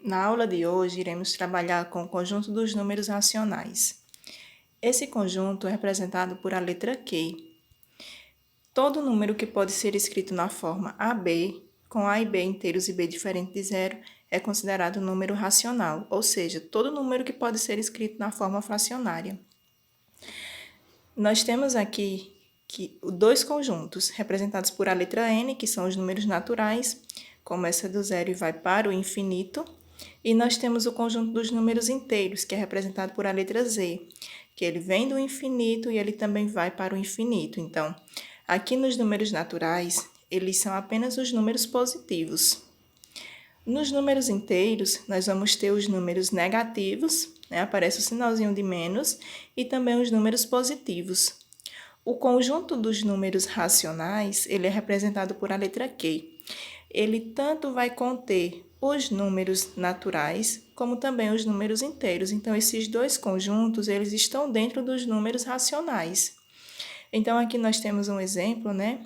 Na aula de hoje, iremos trabalhar com o conjunto dos números racionais. Esse conjunto é representado por a letra Q. Todo número que pode ser escrito na forma AB, com A e B inteiros e B diferente de zero, é considerado número racional, ou seja, todo número que pode ser escrito na forma fracionária. Nós temos aqui dois conjuntos, representados por a letra N, que são os números naturais, começa do zero e vai para o infinito, e nós temos o conjunto dos números inteiros, que é representado por a letra Z, que ele vem do infinito e ele também vai para o infinito. Então, aqui nos números naturais, eles são apenas os números positivos. Nos números inteiros, nós vamos ter os números negativos, né? Aparece o sinalzinho de menos, e também os números positivos. O conjunto dos números racionais, ele é representado por a letra Q. Ele tanto vai conter os números naturais, como também os números inteiros. Então, esses dois conjuntos, eles estão dentro dos números racionais. Então, aqui nós temos um exemplo, né,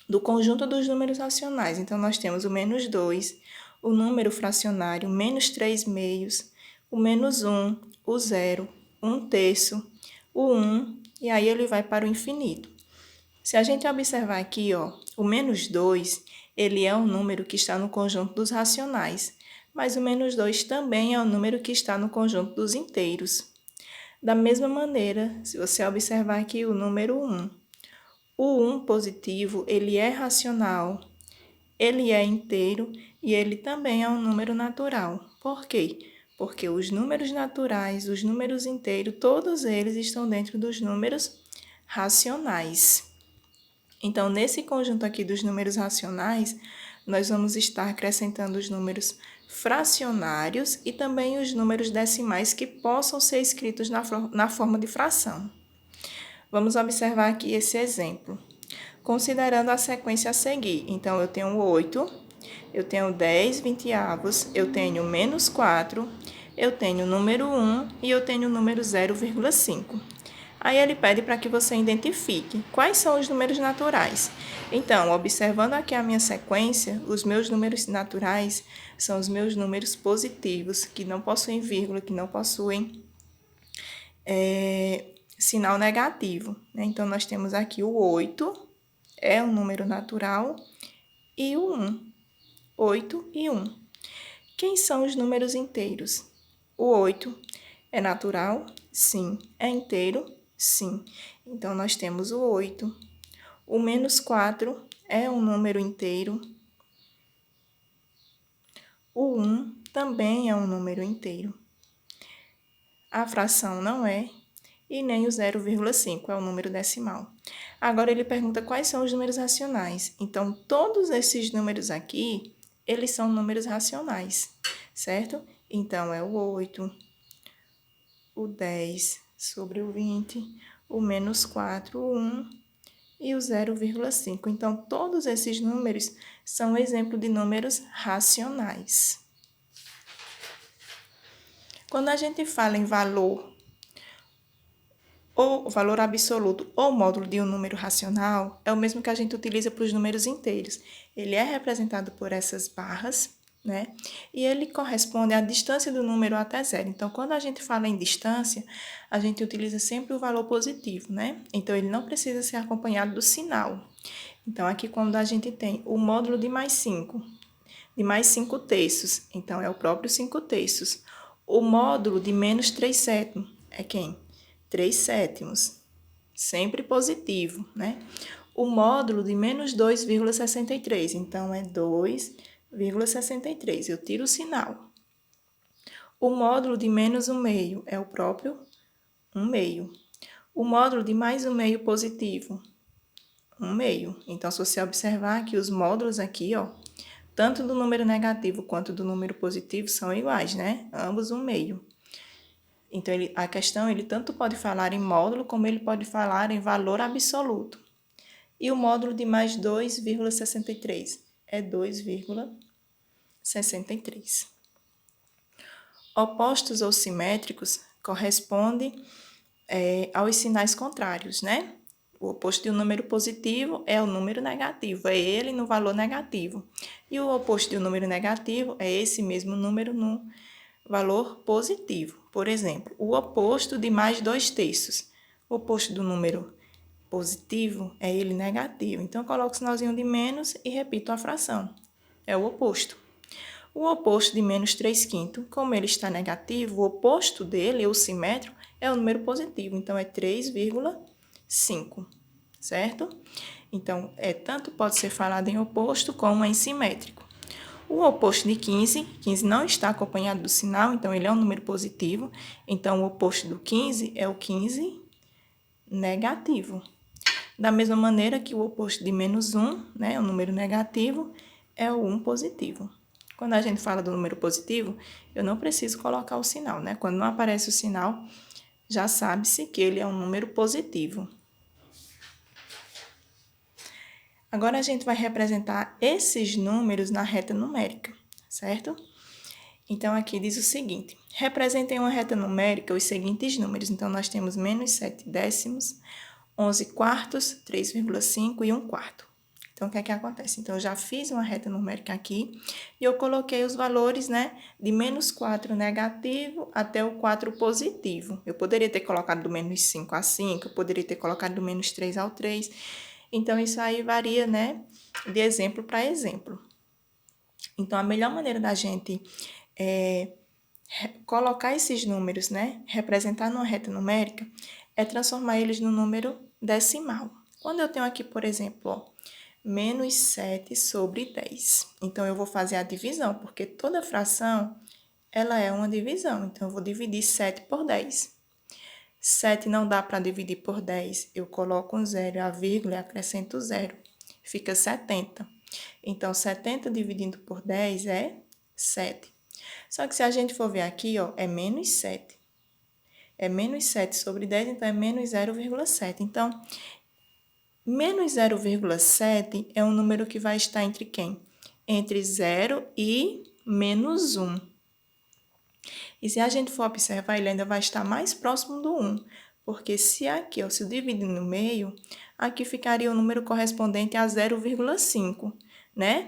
do conjunto dos números racionais. Então, nós temos o menos 2, o número fracionário, menos 3 meios, o menos 1, o 0, 1 terço, o 1, e aí ele vai para o infinito. Se a gente observar aqui, ó, o menos 2, ele é um número que está no conjunto dos racionais, mas o menos 2 também é um número que está no conjunto dos inteiros. Da mesma maneira, se você observar aqui o número 1, o 1 positivo, ele é racional, ele é inteiro e ele também é um número natural. Por quê? Porque os números naturais, os números inteiros, todos eles estão dentro dos números racionais. Então, nesse conjunto aqui dos números racionais, nós vamos estar acrescentando os números fracionários e também os números decimais que possam ser escritos na forma de fração. Vamos observar aqui esse exemplo. Considerando a sequência a seguir, então, eu tenho 8, eu tenho 10 vinteavos, eu tenho menos 4, eu tenho o número 1 e eu tenho o número 0,5. Aí ele pede para que você identifique quais são os números naturais. Então, observando aqui a minha sequência, os meus números naturais são os meus números positivos, que não possuem vírgula, que não possuem sinal negativo, né? Então, nós temos aqui o 8, é um número natural, e o 1, 8 e 1. Quem são os números inteiros? O 8 é natural? Sim. É inteiro? Sim. Então, nós temos o 8. O menos 4 é um número inteiro. O 1 também é um número inteiro. A fração não é, e nem o 0,5 é um número decimal. Agora, ele pergunta quais são os números racionais. Então, todos esses números aqui, eles são números racionais, certo? Então, é o 8, o 10 sobre o 20, o menos 4, o 1 e o 0,5. Então, todos esses números são exemplo de números racionais. Quando a gente fala em valor, ou valor absoluto ou módulo de um número racional, é o mesmo que a gente utiliza para os números inteiros. Ele é representado por essas barras, né? E ele corresponde à distância do número até zero. Então, quando a gente fala em distância, a gente utiliza sempre o valor positivo, né? Então, ele não precisa ser acompanhado do sinal. Então, aqui quando a gente tem o módulo de mais 5 terços, então é o próprio 5 terços. O módulo de menos 3 sétimos é quem? 3 sétimos, sempre positivo, né? O módulo de menos 2,63, então é 2,63, eu tiro o sinal. O módulo de menos 1 meio é o próprio 1 meio. O módulo de mais 1 meio positivo, 1 meio. Então, se você observar que os módulos aqui, ó, tanto do número negativo quanto do número positivo são iguais, né? Ambos 1 meio. Então, a questão, ele tanto pode falar em módulo, como ele pode falar em valor absoluto. E o módulo de mais 2,63 é 2,63. Opostos ou simétricos correspondem aos sinais contrários, né? O oposto de um número positivo é o número negativo, é ele no valor negativo. E o oposto de um número negativo é esse mesmo número no valor positivo. Por exemplo, o oposto de mais 2/3. O oposto do número positivo é ele negativo. Então, eu coloco o sinalzinho de menos e repito a fração. É o oposto. O oposto de menos 3/5, como ele está negativo, o oposto dele, o simétrico, é o número positivo. Então, é 3,5, certo? Então, tanto pode ser falado em oposto como em simétrico. O oposto de 15 não está acompanhado do sinal, então ele é um número positivo. Então, o oposto do 15 é o 15 negativo. Da mesma maneira que o oposto de menos 1, né, o número negativo, é o 1 positivo. Quando a gente fala do número positivo, eu não preciso colocar o sinal, né? Quando não aparece o sinal, já sabe-se que ele é um número positivo. Agora, a gente vai representar esses números na reta numérica, certo? Então, aqui diz o seguinte: representem uma reta numérica os seguintes números. Então, nós temos menos 7 décimos, 11 quartos, 3,5 e 1 quarto. Então, o que é que acontece? Então, eu já fiz uma reta numérica aqui e eu coloquei os valores, né, de menos 4 negativo até o 4 positivo. Eu poderia ter colocado do menos 5 a 5, eu poderia ter colocado do menos 3 ao 3. Então, isso aí varia, né, de exemplo para exemplo. Então, a melhor maneira da gente colocar esses números, né, representar numa reta numérica, é transformar eles no número decimal. Quando eu tenho aqui, por exemplo, ó, menos 7 sobre 10. Então, eu vou fazer a divisão, porque toda fração, ela é uma divisão. Então, eu vou dividir 7 por 10. 7 não dá para dividir por 10. Eu coloco um zero, a vírgula e acrescento zero. Fica 70. Então, 70 dividindo por 10 é 7. Só que se a gente for ver aqui, ó, é menos 7. É menos 7 sobre 10, então é menos 0,7. Então, menos 0,7 é um número que vai estar entre quem? Entre 0 e menos 1. E se a gente for observar, ele ainda vai estar mais próximo do 1. Porque se aqui, ó, se eu dividir no meio, aqui ficaria o número correspondente a 0,5, né?